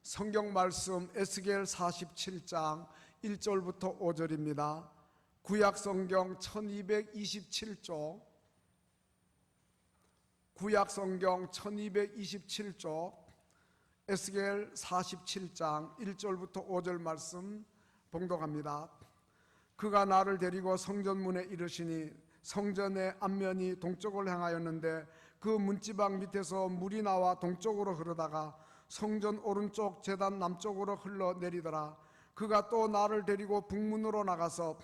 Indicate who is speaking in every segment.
Speaker 1: 성경 말씀 에스겔 47장 1절부터 5절입니다. 구약 성경 1227쪽, 구약 성경 1227쪽 에스겔 47장 1절부터 5절 말씀 봉독합니다. 그가 나를 데리고 성전문에 이르시니 성전의 앞면이 동쪽을 향하였는데 그 문지방 밑에서 물이 나와 동쪽으로 흐르다가 성전 오른쪽 제단 남쪽으로 흘러내리더라. 그가 또 나를 데리고 북문으로 나가서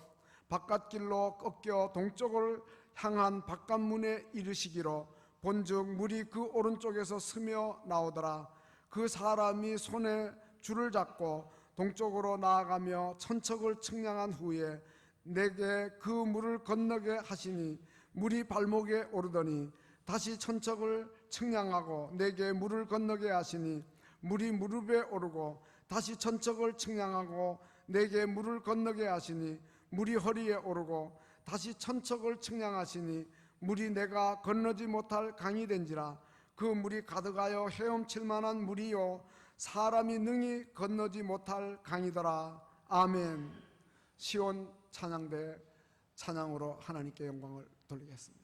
Speaker 1: 바깥길로 꺾여 동쪽을 향한 바깥문에 이르시기로 본즉 물이 그 오른쪽에서 스며 나오더라. 그 사람이 손에 줄을 잡고 동쪽으로 나아가며 천척을 측량한 후에 내게 그 물을 건너게 하시니 물이 발목에 오르더니 다시 천척을 측량하고 내게 물을 건너게 하시니 물이 무릎에 오르고 다시 천척을 측량하고 내게 물을 건너게 하시니 물이 허리에 오르고 다시 천척을 측량하시니 물이 내가 건너지 못할 강이 된지라. 그 물이 가득하여 헤엄칠 만한 물이요 사람이 능히 건너지 못할 강이더라. 아멘. 시온 찬양대 찬양으로 하나님께 영광을 돌리겠습니다.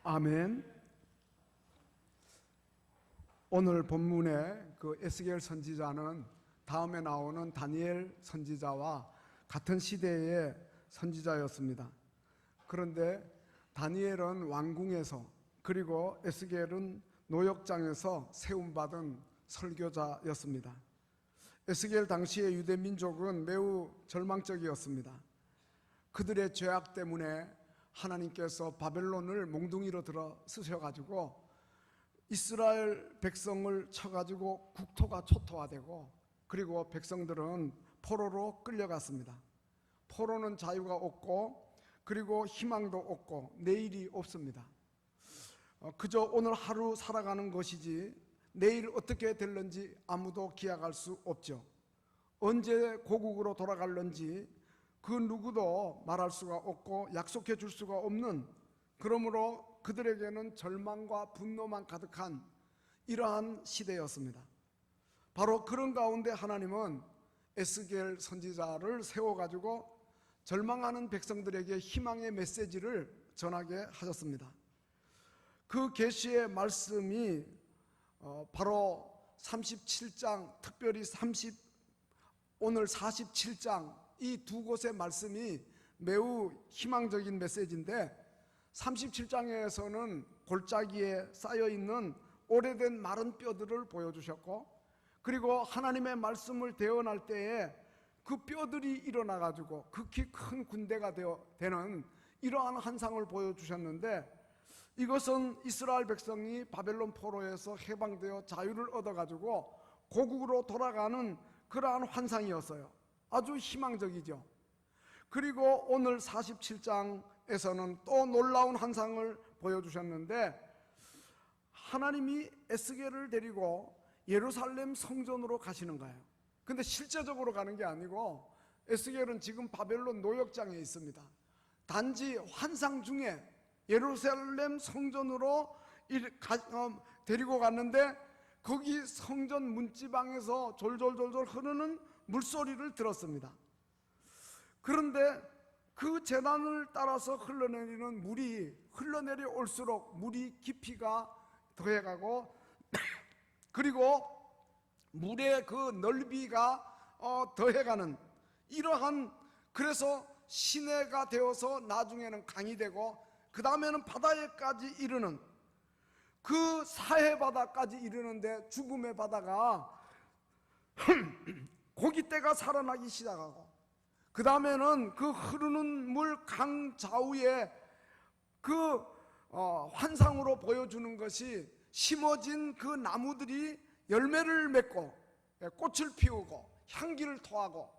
Speaker 1: 아멘. 오늘 본문의 그 에스겔 선지자는 다음에 나오는 다니엘 선지자와 같은 시대의 선지자였습니다. 그런데 다니엘은 왕궁에서, 그리고 에스겔은 노역장에서 세움받은 설교자였습니다. 에스겔 당시의 유대 민족은 매우 절망적이었습니다. 그들의 죄악 때문에 하나님께서 바벨론을 몽둥이로 들어 쓰셔가지고 이스라엘 백성을 쳐가지고 국토가 초토화되고, 그리고 백성들은 포로로 끌려갔습니다. 포로는 자유가 없고, 그리고 희망도 없고, 내일이 없습니다. 그저 오늘 하루 살아가는 것이지 내일 어떻게 될는지 아무도 기약할 수 없죠. 언제 고국으로 돌아갈는지 그 누구도 말할 수가 없고 약속해 줄 수가 없는, 그러므로 그들에게는 절망과 분노만 가득한 이러한 시대였습니다. 바로 그런 가운데 하나님은 에스겔 선지자를 세워가지고 절망하는 백성들에게 희망의 메시지를 전하게 하셨습니다. 그 계시의 말씀이 바로 37장, 특별히 오늘 47장 이 두 곳의 말씀이 매우 희망적인 메시지인데, 37장에서는 골짜기에 쌓여있는 오래된 마른 뼈들을 보여주셨고, 그리고 하나님의 말씀을 대언할 때에 그 뼈들이 일어나가지고 극히 큰 군대가 되는 이러한 환상을 보여주셨는데, 이것은 이스라엘 백성이 바벨론 포로에서 해방되어 자유를 얻어가지고 고국으로 돌아가는 그러한 환상이었어요. 아주 희망적이죠. 그리고 오늘 47장에서는 또 놀라운 환상을 보여주셨는데, 하나님이 에스겔을 데리고 예루살렘 성전으로 가시는 거예요. 근데 실제적으로 가는 게 아니고 에스겔은 지금 바벨론 노역장에 있습니다. 단지 환상 중에 예루살렘 성전으로 데리고 갔는데, 거기 성전 문지방에서 졸졸졸졸 흐르는 물소리를 들었습니다. 그런데 그 제단을 따라서 흘러내리는 물이 흘러내려올수록 물이 깊이가 더해가고, 그리고 물의 그 넓이가 더해가는 이러한, 그래서 시내가 되어서 나중에는 강이 되고, 그 다음에는 바다에까지 이르는, 그 사해 바다까지 이르는데 죽음의 바다가 고깃대가 살아나기 시작하고, 그 다음에는 그 흐르는 물 강 좌우에 그 환상으로 보여주는 것이 심어진 그 나무들이 열매를 맺고 꽃을 피우고 향기를 토하고,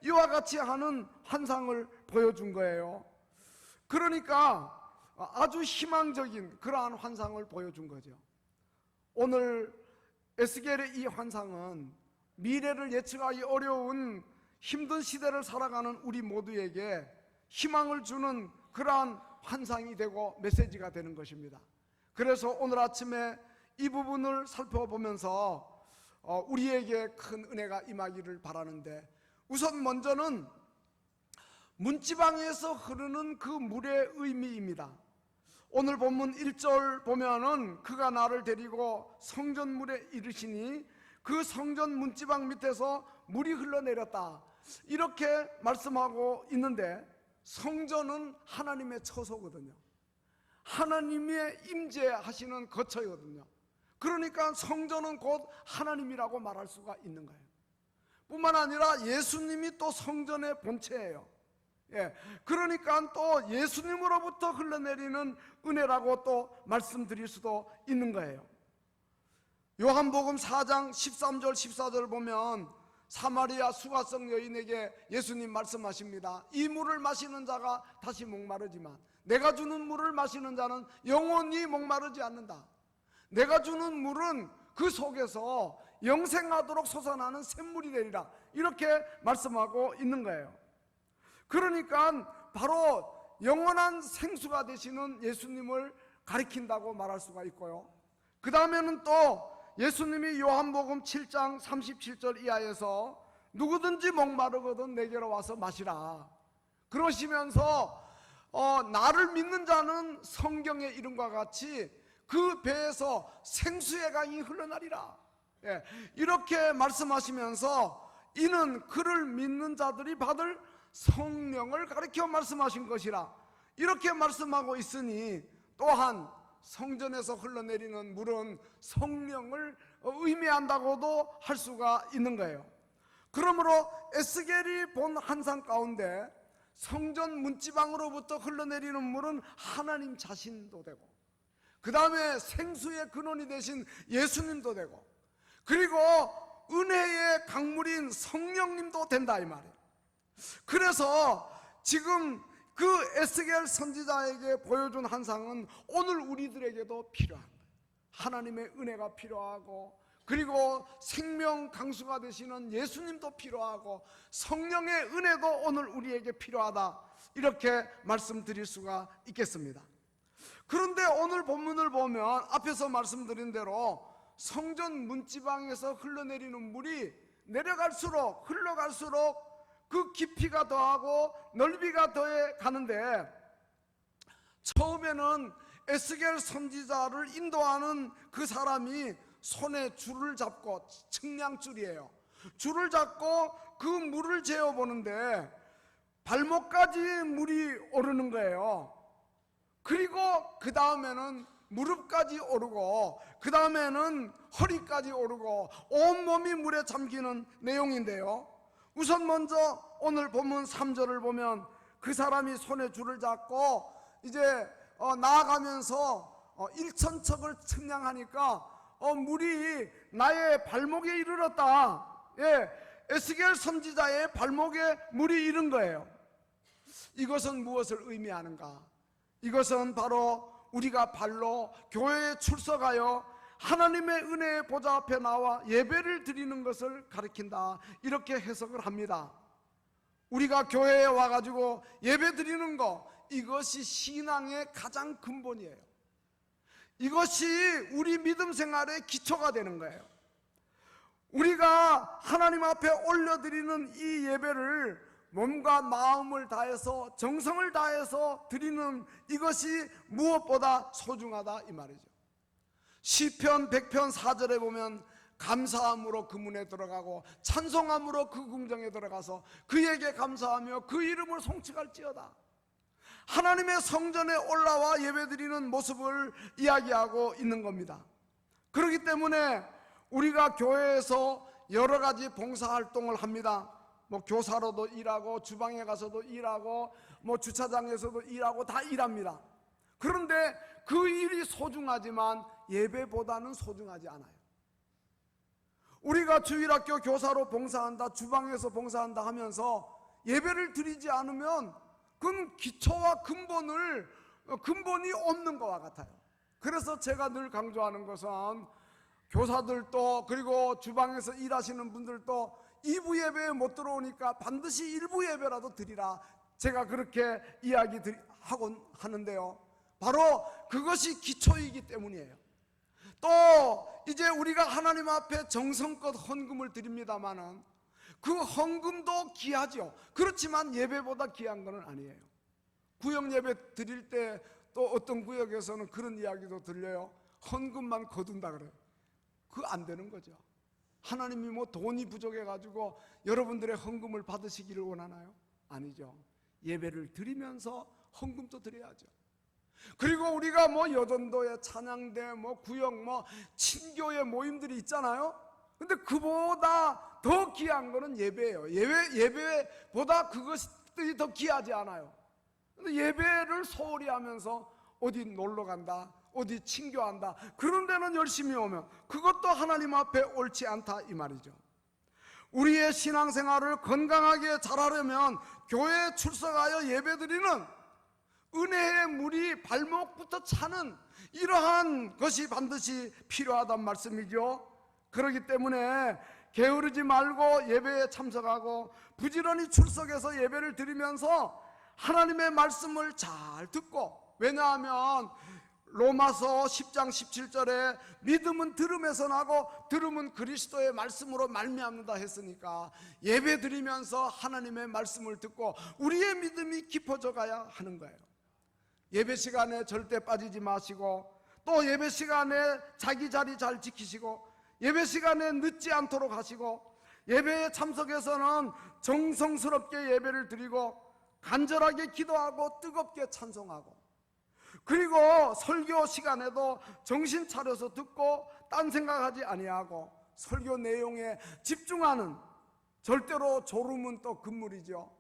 Speaker 1: 이와 같이 하는 환상을 보여준 거예요. 그러니까 아주 희망적인 그러한 환상을 보여준 거죠. 오늘 에스겔의 이 환상은 미래를 예측하기 어려운 힘든 시대를 살아가는 우리 모두에게 희망을 주는 그러한 환상이 되고 메시지가 되는 것입니다. 그래서 오늘 아침에 이 부분을 살펴보면서 우리에게 큰 은혜가 임하기를 바라는데, 우선 먼저는 문지방에서 흐르는 그 물의 의미입니다. 오늘 본문 1절 보면은 그가 나를 데리고 성전물에 이르시니 그 성전 문지방 밑에서 물이 흘러내렸다, 이렇게 말씀하고 있는데, 성전은 하나님의 처소거든요. 하나님의 임재하시는 거처이거든요. 그러니까 성전은 곧 하나님이라고 말할 수가 있는 거예요. 뿐만 아니라 예수님이 또 성전의 본체예요. 그러니까 또 예수님으로부터 흘러내리는 은혜라고 또 말씀드릴 수도 있는 거예요. 요한복음 4장 13절 14절 보면 사마리아 수가성 여인에게 예수님 말씀하십니다. 이 물을 마시는 자가 다시 목마르지만 내가 주는 물을 마시는 자는 영원히 목마르지 않는다. 내가 주는 물은 그 속에서 영생하도록 솟아나는 샘물이 되리라, 이렇게 말씀하고 있는 거예요. 그러니까 바로 영원한 생수가 되시는 예수님을 가리킨다고 말할 수가 있고요. 그 다음에는 또 예수님이 요한복음 7장 37절 이하에서 누구든지 목마르거든 내게로 와서 마시라, 그러시면서 나를 믿는 자는 성경의 이름과 같이 그 배에서 생수의 강이 흘러나리라, 이렇게 말씀하시면서 이는 그를 믿는 자들이 받을 성령을 가리켜 말씀하신 것이라, 이렇게 말씀하고 있으니, 또한 성전에서 흘러내리는 물은 성령을 의미한다고도 할 수가 있는 거예요. 그러므로 에스겔이 본 환상 가운데 성전 문지방으로부터 흘러내리는 물은 하나님 자신도 되고, 그 다음에 생수의 근원이 되신 예수님도 되고, 그리고 은혜의 강물인 성령님도 된다 이 말이에요. 그래서 지금 그 에스겔 선지자에게 보여준 환상은 오늘 우리들에게도 필요한 거예요. 하나님의 은혜가 필요하고, 그리고 생명 강수가 되시는 예수님도 필요하고, 성령의 은혜도 오늘 우리에게 필요하다, 이렇게 말씀드릴 수가 있겠습니다. 그런데 오늘 본문을 보면 앞에서 말씀드린 대로 성전 문지방에서 흘러내리는 물이 내려갈수록, 흘러갈수록 그 깊이가 더하고 넓이가 더해 가는데, 처음에는 에스겔 선지자를 인도하는 그 사람이 손에 줄을 잡고, 측량줄이에요, 줄을 잡고 그 물을 재어보는데 발목까지 물이 오르는 거예요. 그리고 그 다음에는 무릎까지 오르고, 그 다음에는 허리까지 오르고 온몸이 물에 잠기는 내용인데요, 우선 먼저 오늘 본문 3절을 보면 그 사람이 손에 줄을 잡고 이제 나아가면서 1,000척을 측량하니까 물이 나의 발목에 이르렀다. 예, 에스겔 선지자의 발목에 물이 이른 거예요. 이것은 무엇을 의미하는가? 이것은 바로 우리가 발로 교회에 출석하여 하나님의 은혜의 보좌 앞에 나와 예배를 드리는 것을 가리킨다, 이렇게 해석을 합니다. 우리가 교회에 와가지고 예배 드리는 거, 이것이 신앙의 가장 근본이에요. 이것이 우리 믿음 생활의 기초가 되는 거예요. 우리가 하나님 앞에 올려드리는 이 예배를 몸과 마음을 다해서, 정성을 다해서 드리는 이것이 무엇보다 소중하다 이 말이죠. 시편 100편 4절에 보면 감사함으로 그 문에 들어가고 찬송함으로 그 궁정에 들어가서 그에게 감사하며 그 이름을 송축할지어다. 하나님의 성전에 올라와 예배드리는 모습을 이야기하고 있는 겁니다. 그렇기 때문에 우리가 교회에서 여러 가지 봉사활동을 합니다. 교사로도 일하고, 주방에 가서도 일하고, 주차장에서도 일하고, 다 일합니다. 그런데 그 일이 소중하지만 예배보다는 소중하지 않아요. 우리가 주일학교 교사로 봉사한다, 주방에서 봉사한다 하면서 예배를 드리지 않으면 그건 기초와 근본이 없는 것과 같아요. 그래서 제가 늘 강조하는 것은 교사들도, 그리고 주방에서 일하시는 분들도 2부 예배에 못 들어오니까 반드시 1부 예배라도 드리라, 제가 그렇게 이야기하곤 하는데요, 바로 그것이 기초이기 때문이에요. 또 이제 우리가 하나님 앞에 정성껏 헌금을 드립니다마는 그 헌금도 귀하죠. 그렇지만 예배보다 귀한 건 아니에요. 구역 예배 드릴 때 또 어떤 구역에서는 그런 이야기도 들려요. 헌금만 거둔다 그래요. 그거 안 되는 거죠. 하나님이 돈이 부족해가지고 여러분들의 헌금을 받으시기를 원하나요? 아니죠. 예배를 드리면서 헌금도 드려야죠. 그리고 우리가 여전도회, 찬양대, 구역, 친교회 모임들이 있잖아요. 근데 그보다 더 귀한 거는 예배예요. 예배보다 그것들이 더 귀하지 않아요. 근데 예배를 소홀히 하면서 어디 놀러 간다, 어디 친교한다, 그런 데는 열심히 오면 그것도 하나님 앞에 옳지 않다 이 말이죠. 우리의 신앙생활을 건강하게 잘하려면 교회에 출석하여 예배드리는 은혜의 물이 발목부터 차는 이러한 것이 반드시 필요하단 말씀이죠. 그렇기 때문에 게으르지 말고 예배에 참석하고 부지런히 출석해서 예배를 드리면서 하나님의 말씀을 잘 듣고, 왜냐하면 로마서 10장 17절에 믿음은 들음에서 나고 들음은 그리스도의 말씀으로 말미암는다 했으니까 예배 드리면서 하나님의 말씀을 듣고 우리의 믿음이 깊어져 가야 하는 거예요. 예배 시간에 절대 빠지지 마시고, 또 예배 시간에 자기 자리 잘 지키시고, 예배 시간에 늦지 않도록 하시고, 예배에 참석해서는 정성스럽게 예배를 드리고 간절하게 기도하고 뜨겁게 찬송하고, 그리고 설교 시간에도 정신 차려서 듣고 딴 생각하지 아니하고 설교 내용에 집중하는, 절대로 졸음은 또 금물이죠.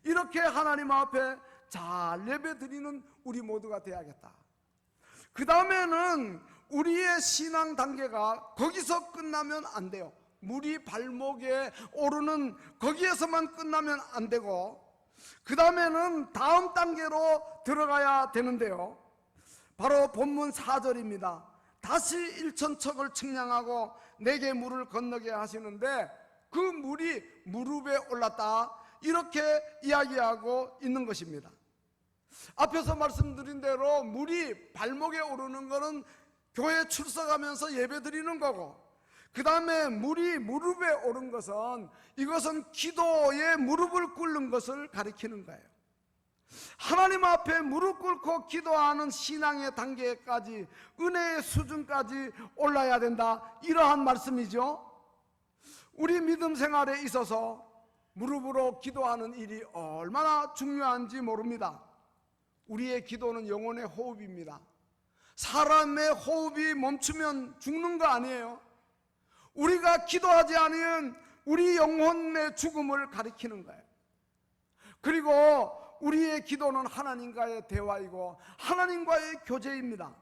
Speaker 1: 이렇게 하나님 앞에 잘 예배드리는 우리 모두가 되어야겠다. 그 다음에는 우리의 신앙 단계가 거기서 끝나면 안 돼요. 물이 발목에 오르는 거기에서만 끝나면 안 되고, 그 다음에는 다음 단계로 들어가야 되는데요, 바로 본문 4절입니다. 다시 일천척을 측량하고 내게 물을 건너게 하시는데 그 물이 무릎에 올랐다, 이렇게 이야기하고 있는 것입니다. 앞에서 말씀드린 대로 물이 발목에 오르는 것은 교회 출석하면서 예배 드리는 거고, 그 다음에 물이 무릎에 오른 것은, 이것은 기도에 무릎을 꿇는 것을 가리키는 거예요. 하나님 앞에 무릎 꿇고 기도하는 신앙의 단계까지, 은혜의 수준까지 올라야 된다, 이러한 말씀이죠. 우리 믿음 생활에 있어서 무릎으로 기도하는 일이 얼마나 중요한지 모릅니다. 우리의 기도는 영혼의 호흡입니다. 사람의 호흡이 멈추면 죽는 거 아니에요. 우리가 기도하지 않으면 우리 영혼의 죽음을 가리키는 거예요. 그리고 우리의 기도는 하나님과의 대화이고 하나님과의 교제입니다.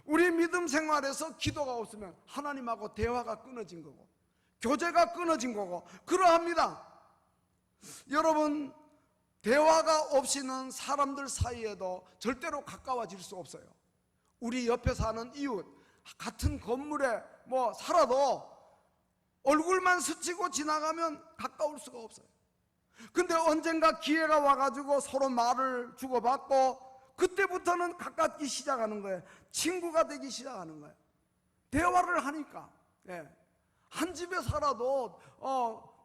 Speaker 1: 우리 믿음 생활에서 기도가 없으면 하나님하고 대화가 끊어진 거고 교제가 끊어진 거고 그러합니다. 여러분, 대화가 없이는 사람들 사이에도 절대로 가까워질 수 없어요. 우리 옆에 사는 이웃, 같은 건물에 살아도 얼굴만 스치고 지나가면 가까울 수가 없어요. 근데 언젠가 기회가 와가지고 서로 말을 주고받고 그때부터는 가깝기 시작하는 거예요. 친구가 되기 시작하는 거예요. 대화를 하니까. 한 집에 살아도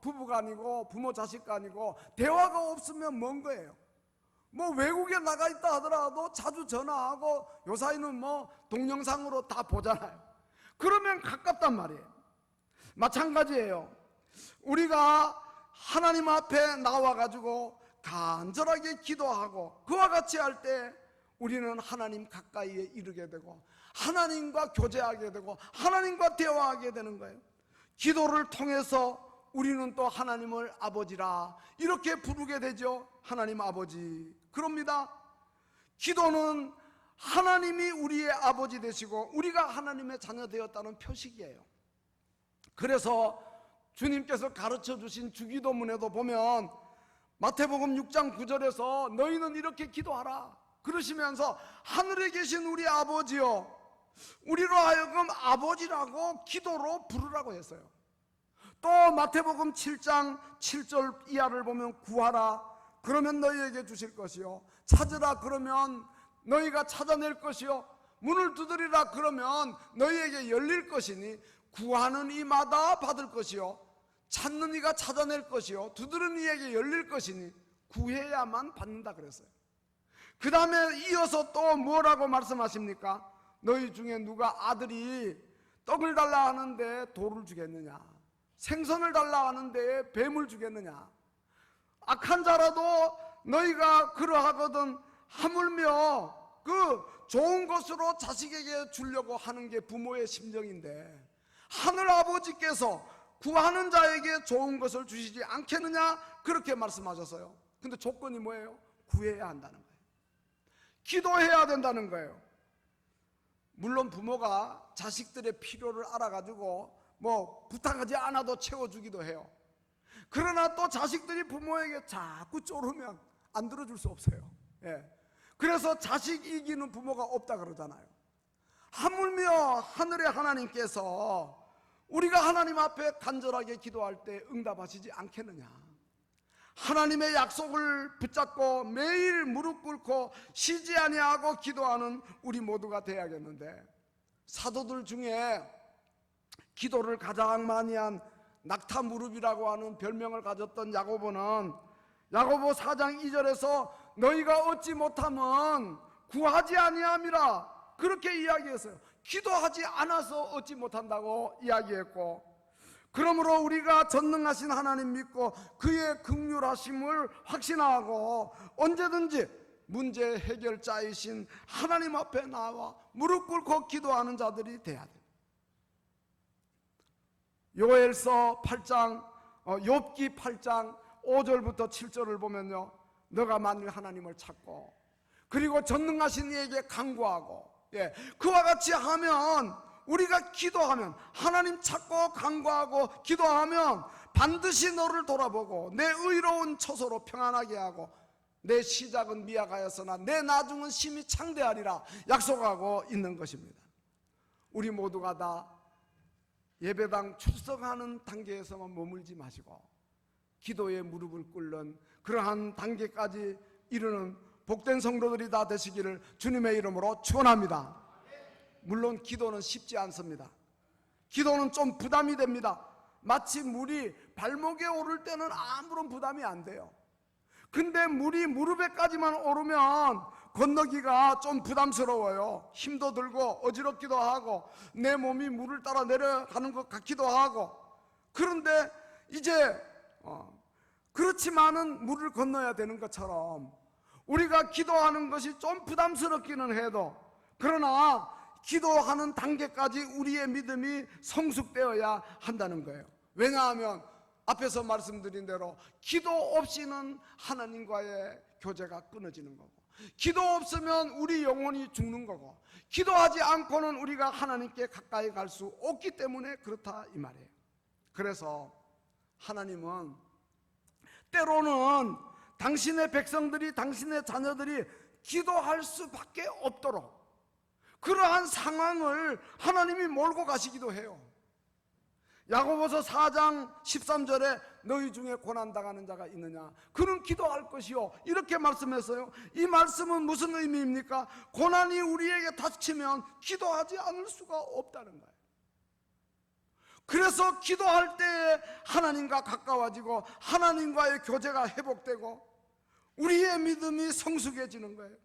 Speaker 1: 부부가 아니고 부모 자식가 아니고 대화가 없으면 먼 거예요. 외국에 나가 있다 하더라도 자주 전화하고 요사이는 동영상으로 다 보잖아요. 그러면 가깝단 말이에요. 마찬가지예요. 우리가 하나님 앞에 나와가지고 간절하게 기도하고 그와 같이 할 때 우리는 하나님 가까이에 이르게 되고 하나님과 교제하게 되고 하나님과 대화하게 되는 거예요. 기도를 통해서 우리는 또 하나님을 아버지라 이렇게 부르게 되죠. 하나님 아버지. 그럽니다. 기도는 하나님이 우리의 아버지 되시고 우리가 하나님의 자녀 되었다는 표식이에요. 그래서 주님께서 가르쳐 주신 주기도문에도 보면 마태복음 6장 9절에서 너희는 이렇게 기도하라 그러시면서 하늘에 계신 우리 아버지요, 우리로 하여금 아버지라고 기도로 부르라고 했어요. 또 마태복음 7장 7절 이하를 보면 구하라 그러면 너희에게 주실 것이요, 찾으라 그러면 너희가 찾아낼 것이요, 문을 두드리라 그러면 너희에게 열릴 것이니 구하는 이마다 받을 것이요, 찾는 이가 찾아낼 것이요, 두드리는 이에게 열릴 것이니 구해야만 받는다 그랬어요. 그 다음에 이어서 또 뭐라고 말씀하십니까? 너희 중에 누가 아들이 떡을 달라 하는데 돌을 주겠느냐, 생선을 달라 하는데 뱀을 주겠느냐. 악한 자라도 너희가 그러하거든 하물며 그 좋은 것으로 자식에게 주려고 하는 게 부모의 심정인데 하늘 아버지께서 구하는 자에게 좋은 것을 주시지 않겠느냐 그렇게 말씀하셨어요. 근데 조건이 뭐예요? 구해야 한다는 거예요. 기도해야 된다는 거예요. 물론 부모가 자식들의 필요를 알아가지고 부탁하지 않아도 채워주기도 해요. 그러나 또 자식들이 부모에게 자꾸 쪼르면 안 들어줄 수 없어요. 그래서 자식 이기는 부모가 없다 그러잖아요. 하물며 하늘의 하나님께서 우리가 하나님 앞에 간절하게 기도할 때 응답하시지 않겠느냐. 하나님의 약속을 붙잡고 매일 무릎 꿇고 쉬지 아니하고 기도하는 우리 모두가 되어야겠는데, 사도들 중에 기도를 가장 많이 한 낙타 무릎이라고 하는 별명을 가졌던 야고보는 야고보 4장 2절에서 너희가 얻지 못하면 구하지 아니함이라 그렇게 이야기했어요. 기도하지 않아서 얻지 못한다고 이야기했고, 그러므로 우리가 전능하신 하나님 믿고 그의 긍휼하심을 확신하고 언제든지 문제 해결자이신 하나님 앞에 나와 무릎 꿇고 기도하는 자들이 돼야 돼. 요엘서 8장 욥기 8장 5절부터 7절을 보면요, 너가 만일 하나님을 찾고 그리고 전능하신 이에게 간구하고, 그와 같이 하면, 우리가 기도하면, 하나님 찾고 간구하고 기도하면 반드시 너를 돌아보고 내 의로운 처소로 평안하게 하고 내 시작은 미약하였으나 내 나중은 심히 창대하리라 약속하고 있는 것입니다. 우리 모두가 다 예배당 출석하는 단계에서만 머물지 마시고 기도에 무릎을 꿇는 그러한 단계까지 이르는 복된 성도들이 다 되시기를 주님의 이름으로 축원합니다. 물론 기도는 쉽지 않습니다. 기도는 좀 부담이 됩니다. 마치 물이 발목에 오를 때는 아무런 부담이 안 돼요. 근데 물이 무릎에까지만 오르면 건너기가 좀 부담스러워요. 힘도 들고 어지럽기도 하고 내 몸이 물을 따라 내려가는 것 같기도 하고. 그런데 이제 그렇지만은 물을 건너야 되는 것처럼 우리가 기도하는 것이 좀 부담스럽기는 해도, 그러나 기도하는 단계까지 우리의 믿음이 성숙되어야 한다는 거예요. 왜냐하면 앞에서 말씀드린 대로 기도 없이는 하나님과의 교제가 끊어지는 거고, 기도 없으면 우리 영혼이 죽는 거고, 기도하지 않고는 우리가 하나님께 가까이 갈 수 없기 때문에 그렇다 이 말이에요. 그래서 하나님은 때로는 당신의 백성들이, 당신의 자녀들이 기도할 수밖에 없도록 그러한 상황을 하나님이 몰고 가시기도 해요. 야고보서 4장 13절에 너희 중에 고난당하는 자가 있느냐, 그는 기도할 것이요, 이렇게 말씀했어요. 이 말씀은 무슨 의미입니까? 고난이 우리에게 닥치면 기도하지 않을 수가 없다는 거예요. 그래서 기도할 때에 하나님과 가까워지고 하나님과의 교제가 회복되고 우리의 믿음이 성숙해지는 거예요.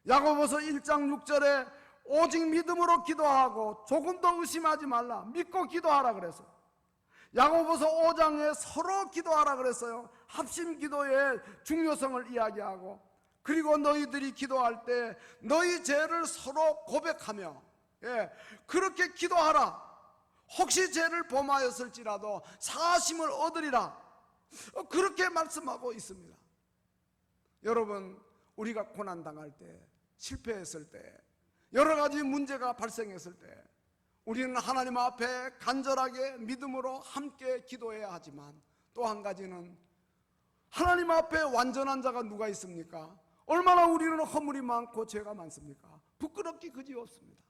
Speaker 1: 야고보서 1장 6절에 오직 믿음으로 기도하고 조금 더 의심하지 말라, 믿고 기도하라 그랬어요. 야고보서 5장에 서로 기도하라 그랬어요. 합심 기도의 중요성을 이야기하고, 그리고 너희들이 기도할 때 너희 죄를 서로 고백하며, 그렇게 기도하라. 혹시 죄를 범하였을지라도 사하심을 얻으리라, 그렇게 말씀하고 있습니다. 여러분, 우리가 고난당할 때, 실패했을 때, 여러 가지 문제가 발생했을 때 우리는 하나님 앞에 간절하게 믿음으로 함께 기도해야 하지만, 또 한 가지는 하나님 앞에 완전한 자가 누가 있습니까? 얼마나 우리는 허물이 많고 죄가 많습니까? 부끄럽기 그지없습니다.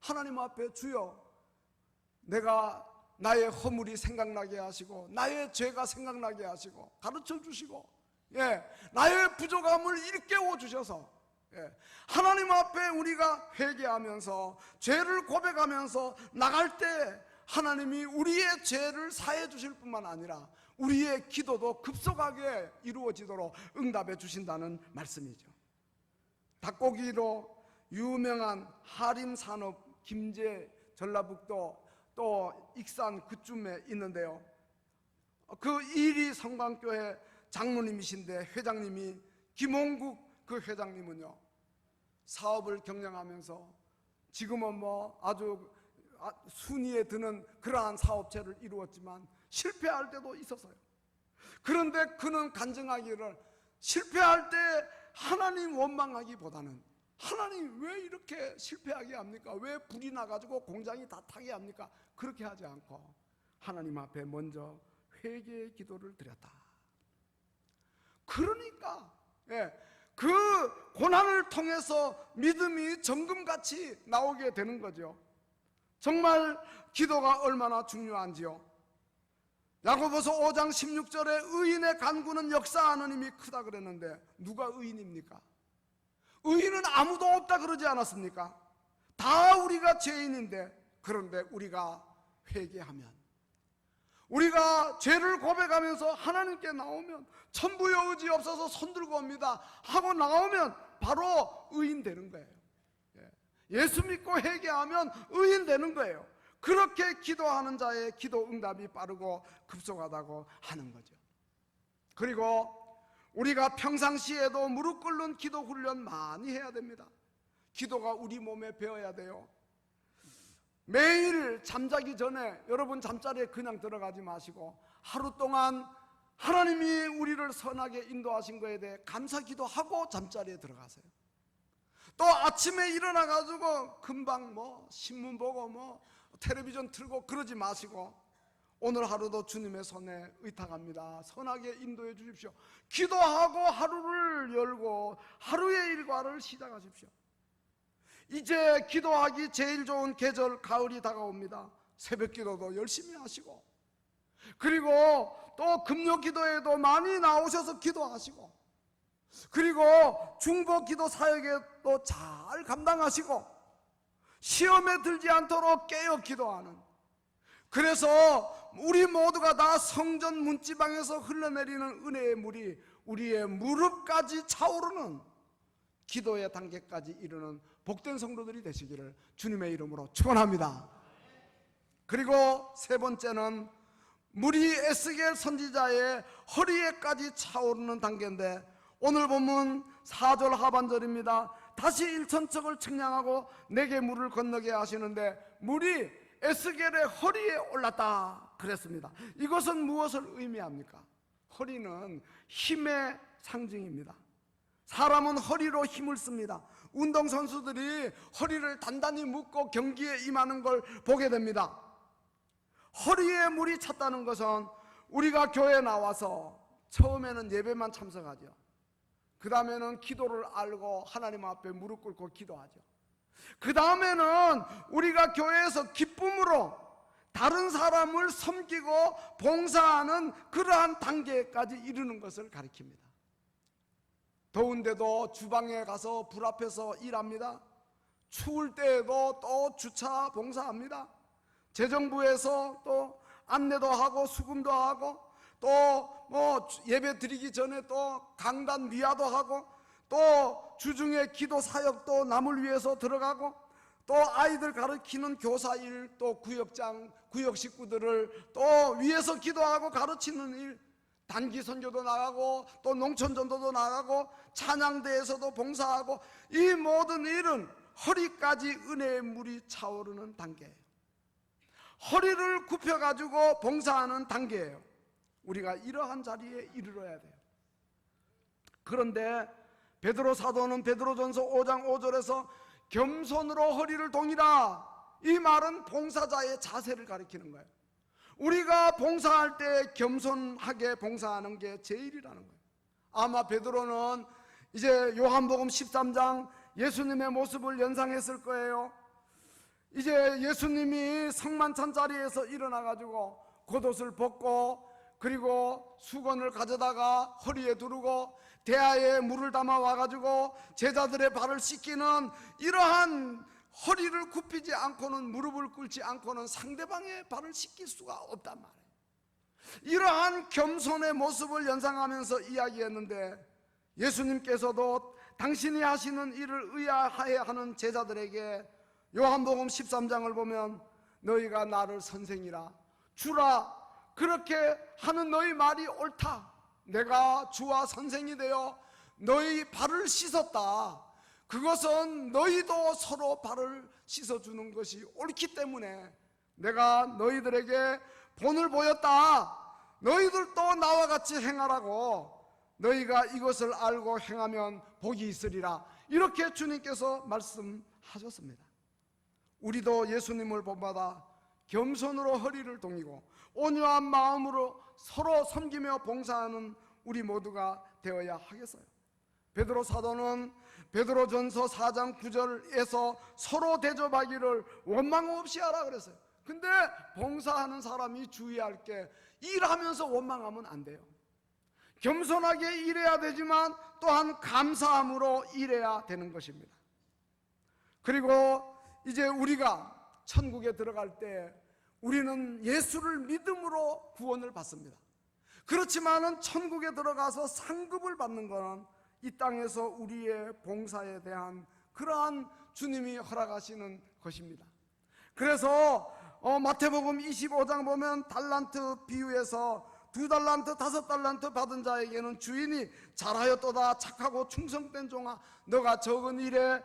Speaker 1: 하나님 앞에 주여, 내가 나의 허물이 생각나게 하시고 나의 죄가 생각나게 하시고 가르쳐 주시고, 나의 부족함을 일깨워 주셔서, 하나님 앞에 우리가 회개하면서 죄를 고백하면서 나갈 때 하나님이 우리의 죄를 사해 주실 뿐만 아니라 우리의 기도도 급속하게 이루어지도록 응답해 주신다는 말씀이죠. 닭고기로 유명한 하림산업 김제 전라북도 또 익산 그쯤에 있는데요, 그 이리 성광교회 장로님이신데 회장님이 김홍국 그 회장님은요, 사업을 경영하면서 지금은 아주 순위에 드는 그러한 사업체를 이루었지만 실패할 때도 있었어요. 그런데 그는 간증하기를, 실패할 때 하나님 원망하기보다는 하나님 왜 이렇게 실패하게 합니까? 왜 불이 나가지고 공장이 다 타게 합니까? 그렇게 하지 않고 하나님 앞에 먼저 회개의 기도를 드렸다. 그러니까 그 고난을 통해서 믿음이 정금같이 나오게 되는 거죠. 정말 기도가 얼마나 중요한지요. 야고보서 5장 16절에 의인의 간구는 역사하는 힘이 크다 그랬는데, 누가 의인입니까? 의인은 아무도 없다 그러지 않았습니까? 다 우리가 죄인인데, 그런데 우리가 회개하면, 우리가 죄를 고백하면서 하나님께 나오면, 천부여 의지 없어서 손들고 옵니다 하고 나오면 바로 의인 되는 거예요. 예수 믿고 회개하면 의인 되는 거예요. 그렇게 기도하는 자의 기도 응답이 빠르고 급속하다고 하는 거죠. 그리고 우리가 평상시에도 무릎 꿇는 기도 훈련 많이 해야 됩니다. 기도가 우리 몸에 배어야 돼요. 매일 잠자기 전에 여러분 잠자리에 그냥 들어가지 마시고 하루 동안 하나님이 우리를 선하게 인도하신 것에 대해 감사기도하고 잠자리에 들어가세요. 또 아침에 일어나 가지고 금방 신문 보고 텔레비전 틀고 그러지 마시고 오늘 하루도 주님의 손에 의탁합니다. 선하게 인도해 주십시오. 기도하고 하루를 열고 하루의 일과를 시작하십시오. 이제 기도하기 제일 좋은 계절 가을이 다가옵니다. 새벽 기도도 열심히 하시고 그리고 또 금요 기도에도 많이 나오셔서 기도하시고 그리고 중보 기도 사역에도 잘 감당하시고 시험에 들지 않도록 깨어 기도하는, 그래서 우리 모두가 다 성전 문지방에서 흘러내리는 은혜의 물이 우리의 무릎까지 차오르는 기도의 단계까지 이르는 복된 성도들이 되시기를 주님의 이름으로 축원합니다. 그리고 세 번째는 물이 에스겔 선지자의 허리에까지 차오르는 단계인데 오늘 본문 4절 하반절입니다. 다시 일천척을 측량하고 내게 물을 건너게 하시는데 물이 에스겔의 허리에 올랐다 그랬습니다. 이것은 무엇을 의미합니까? 허리는 힘의 상징입니다. 사람은 허리로 힘을 씁니다. 운동선수들이 허리를 단단히 묶고 경기에 임하는 걸 보게 됩니다. 허리에 물이 찼다는 것은 우리가 교회에 나와서 처음에는 예배만 참석하죠. 그 다음에는 기도를 알고 하나님 앞에 무릎 꿇고 기도하죠. 그 다음에는 우리가 교회에서 기쁨으로 다른 사람을 섬기고 봉사하는 그러한 단계까지 이르는 것을 가리킵니다. 더운데도 주방에 가서 불 앞에서 일합니다. 추울 때에도 또 주차 봉사합니다. 재정부에서 또 안내도 하고 수금도 하고 또 예배 드리기 전에 또 강단 미화도 하고 또 주중에 기도 사역도 남을 위해서 들어가고 또 아이들 가르치는 교사일, 또 구역장, 구역 식구들을 또 위해서 기도하고 가르치는 일, 단기 선교도 나가고 또 농촌 전도도 나가고 찬양대에서도 봉사하고 이 모든 일은 허리까지 은혜의 물이 차오르는 단계예요. 허리를 굽혀가지고 봉사하는 단계예요. 우리가 이러한 자리에 이르러야 돼요. 그런데 베드로 사도는 베드로전서 5장 5절에서 겸손으로 허리를 동이라, 이 말은 봉사자의 자세를 가리키는 거예요. 우리가 봉사할 때 겸손하게 봉사하는 게 제일이라는 거예요. 아마 베드로는 이제 요한복음 13장 예수님의 모습을 연상했을 거예요. 이제 예수님이 성만찬 자리에서 일어나가지고 겉옷을 벗고 그리고 수건을 가져다가 허리에 두르고 대야에 물을 담아 와가지고 제자들의 발을 씻기는 이러한 허리를 굽히지 않고는, 무릎을 꿇지 않고는 상대방의 발을 씻길 수가 없단 말이에요. 이러한 겸손의 모습을 연상하면서 이야기했는데 예수님께서도 당신이 하시는 일을 의아해 하는 제자들에게 요한복음 13장을 보면 너희가 나를 선생이라 주라 그렇게 하는 너희 말이 옳다. 내가 주와 선생이 되어 너희 발을 씻었다. 그것은 너희도 서로 발을 씻어주는 것이 옳기 때문에 내가 너희들에게 본을 보였다. 너희들도 나와 같이 행하라고. 너희가 이것을 알고 행하면 복이 있으리라. 이렇게 주님께서 말씀하셨습니다. 우리도 예수님을 본받아 겸손으로 허리를 동이고 온유한 마음으로 서로 섬기며 봉사하는 우리 모두가 되어야 하겠어요. 베드로 사도는 베드로전서 4장 9절에서 서로 대접하기를 원망 없이 하라 그랬어요. 근데 봉사하는 사람이 주의할 게 일하면서 원망하면 안 돼요. 겸손하게 일해야 되지만 또한 감사함으로 일해야 되는 것입니다. 그리고 이제 우리가 천국에 들어갈 때 우리는 예수를 믿음으로 구원을 받습니다. 그렇지만은 천국에 들어가서 상급을 받는 것은 이 땅에서 우리의 봉사에 대한 그러한 주님이 허락하시는 것입니다. 그래서 마태복음 25장 보면 달란트 비유에서 2달란트 5달란트 받은 자에게는 주인이 잘하였도다 착하고 충성된 종아, 너가 적은 일에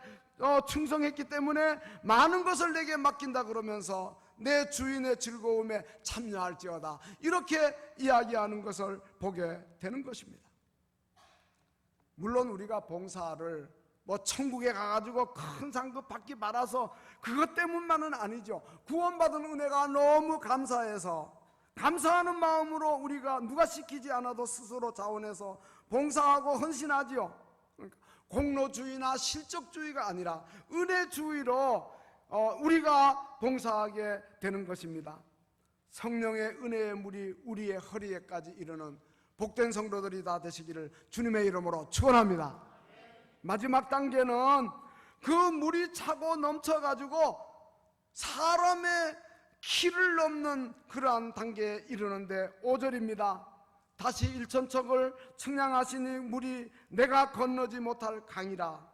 Speaker 1: 충성했기 때문에 많은 것을 내게 맡긴다 그러면서 내 주인의 즐거움에 참여할지어다, 이렇게 이야기하는 것을 보게 되는 것입니다. 물론 우리가 봉사를 천국에 가가지고 큰 상급 받기 말아서 그것 때문만은 아니죠. 구원받은 은혜가 너무 감사해서, 감사하는 마음으로 우리가 누가 시키지 않아도 스스로 자원해서 봉사하고 헌신하지요. 그러니까 공로주의나 실적주의가 아니라 은혜주의로 우리가 봉사하게 되는 것입니다. 성령의 은혜의 물이 우리의 허리에까지 이르는 복된 성도들이 다 되시기를 주님의 이름으로 축원합니다. 마지막 단계는 그 물이 차고 넘쳐가지고 사람의 키를 넘는 그러한 단계에 이르는데 5절입니다. 다시 일천척을 측량하시니 물이 내가 건너지 못할 강이라.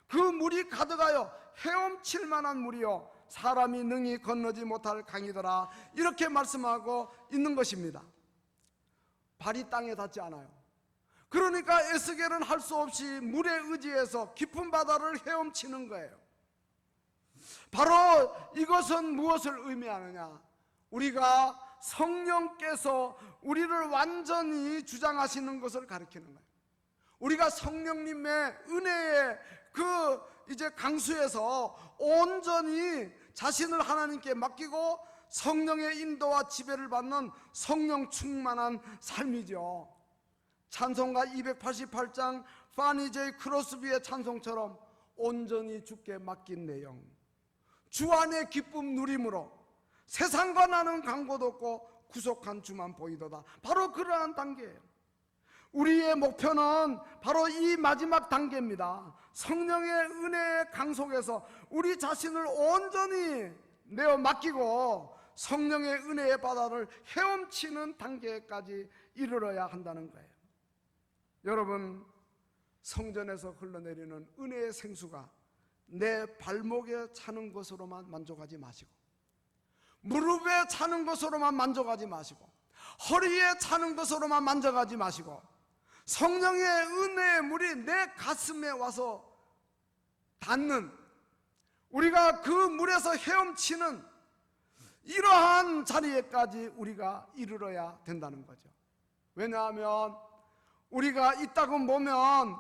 Speaker 1: 그 물이 가득하여 헤엄칠 만한 물이요 사람이 능히 건너지 못할 강이더라, 이렇게 말씀하고 있는 것입니다. 발이 땅에 닿지 않아요. 그러니까 에스겔은 할 수 없이 물에 의지해서 깊은 바다를 헤엄치는 거예요. 바로 이것은 무엇을 의미하느냐? 우리가 성령께서 우리를 완전히 주장하시는 것을 가리키는 거예요. 우리가 성령님의 은혜의 이제 강수에서 온전히 자신을 하나님께 맡기고 성령의 인도와 지배를 받는 성령 충만한 삶이죠. 찬송가 288장 파니 제이 크로스비의 찬송처럼 온전히 주께 맡긴 내 영, 주 안에 기쁨 누림으로 세상과 나는 강고도 없고 구속한 주만 보이도다. 바로 그러한 단계예요. 우리의 목표는 바로 이 마지막 단계입니다. 성령의 은혜의 강속에서 우리 자신을 온전히 내어 맡기고 성령의 은혜의 바다를 헤엄치는 단계까지 이르러야 한다는 거예요. 여러분, 성전에서 흘러내리는 은혜의 생수가 내 발목에 차는 것으로만 만족하지 마시고, 무릎에 차는 것으로만 만족하지 마시고, 허리에 차는 것으로만 만족하지 마시고, 성령의 은혜의 물이 내 가슴에 와서 닿는, 우리가 그 물에서 헤엄치는 이러한 자리에까지 우리가 이르러야 된다는 거죠. 왜냐하면 우리가 이따금 보면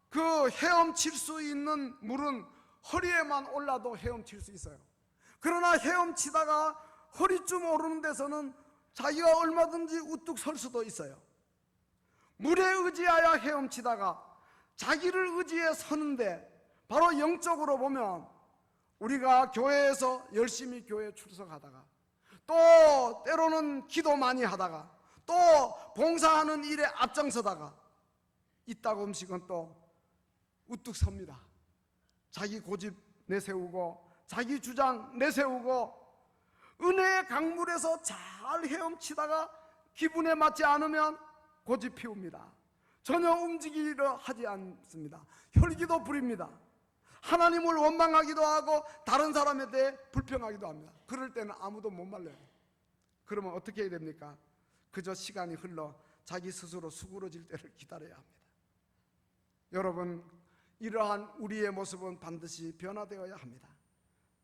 Speaker 1: 그 헤엄칠 수 있는 물은 허리에만 올라도 헤엄칠 수 있어요. 그러나 헤엄치다가 허리쯤 오르는 데서는 자기가 얼마든지 우뚝 설 수도 있어요. 물에 의지하여 헤엄치다가 자기를 의지해 서는데, 바로 영적으로 보면 우리가 교회에서 열심히 교회에 출석하다가, 또 때로는 기도 많이 하다가, 또 봉사하는 일에 앞장서다가 이따금씩은 또 우뚝 섭니다. 자기 고집 내세우고 자기 주장 내세우고 은혜의 강물에서 잘 헤엄치다가 기분에 맞지 않으면 고집 피웁니다. 전혀 움직이려 하지 않습니다. 혈기도 부립니다. 하나님을 원망하기도 하고 다른 사람에 대해 불평하기도 합니다. 그럴 때는 아무도 못 말려요. 그러면 어떻게 해야 됩니까? 그저 시간이 흘러 자기 스스로 수그러질 때를 기다려야 합니다. 여러분, 이러한 우리의 모습은 반드시 변화되어야 합니다.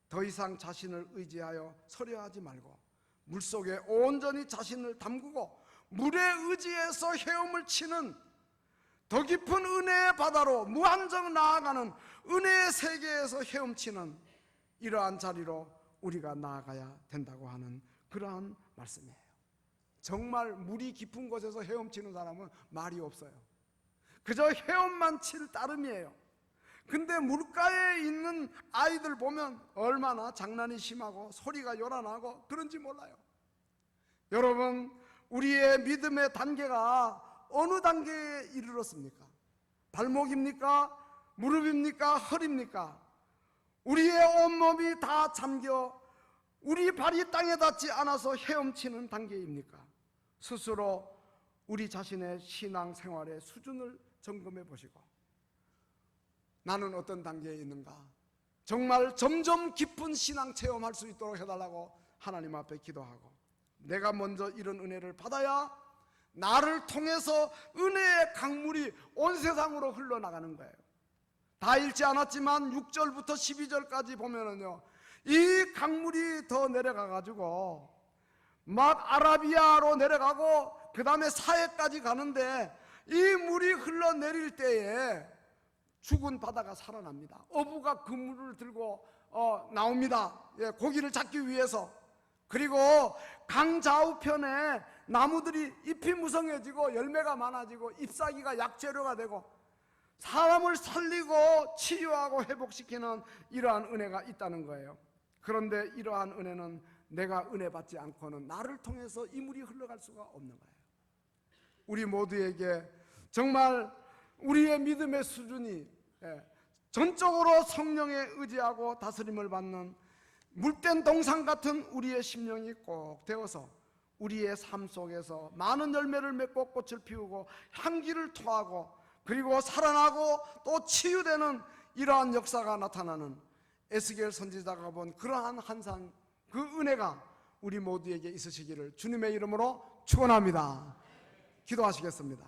Speaker 1: 더 이상 자신을 의지하여 서려 하지 말고 물속에 온전히 자신을 담그고 물에 의지해서 헤엄을 치는 더 깊은 은혜의 바다로 무한정 나아가는 은혜의 세계에서 헤엄치는 이러한 자리로 우리가 나아가야 된다고 하는 그러한 말씀이에요. 정말 물이 깊은 곳에서 헤엄치는 사람은 말이 없어요. 그저 헤엄만 칠 따름이에요. 근데 물가에 있는 아이들 보면 얼마나 장난이 심하고 소리가 요란하고 그런지 몰라요. 여러분, 우리의 믿음의 단계가 어느 단계에 이르렀습니까? 발목입니까? 무릎입니까? 허리입니까? 우리의 온몸이 다 잠겨 우리 발이 땅에 닿지 않아서 헤엄치는 단계입니까? 스스로 우리 자신의 신앙생활의 수준을 점검해 보시고, 나는 어떤 단계에 있는가? 정말 점점 깊은 신앙 체험할 수 있도록 해달라고 하나님 앞에 기도하고, 내가 먼저 이런 은혜를 받아야 나를 통해서 은혜의 강물이 온 세상으로 흘러나가는 거예요. 다 읽지 않았지만 6절부터 12절까지 보면은요, 이 강물이 더 내려가가지고 막 아라비아로 내려가고 그 다음에 사해까지 가는데, 이 물이 흘러내릴 때에 죽은 바다가 살아납니다. 어부가 그 물을 들고 나옵니다. 고기를 잡기 위해서. 그리고 강 좌우편에 나무들이 잎이 무성해지고 열매가 많아지고 잎사귀가 약재료가 되고 사람을 살리고 치유하고 회복시키는 이러한 은혜가 있다는 거예요. 그런데 이러한 은혜는 내가 은혜 받지 않고는 나를 통해서 이 물이 흘러갈 수가 없는 거예요. 우리 모두에게 정말 우리의 믿음의 수준이 전적으로 성령에 의지하고 다스림을 받는 물된 동상 같은 우리의 심령이 꼭 되어서 우리의 삶 속에서 많은 열매를 맺고 꽃을 피우고 향기를 토하고 그리고 살아나고 또 치유되는 이러한 역사가 나타나는 에스겔 선지자가 본 그러한 환상, 그 은혜가 우리 모두에게 있으시기를 주님의 이름으로 축원합니다. 기도하시겠습니다.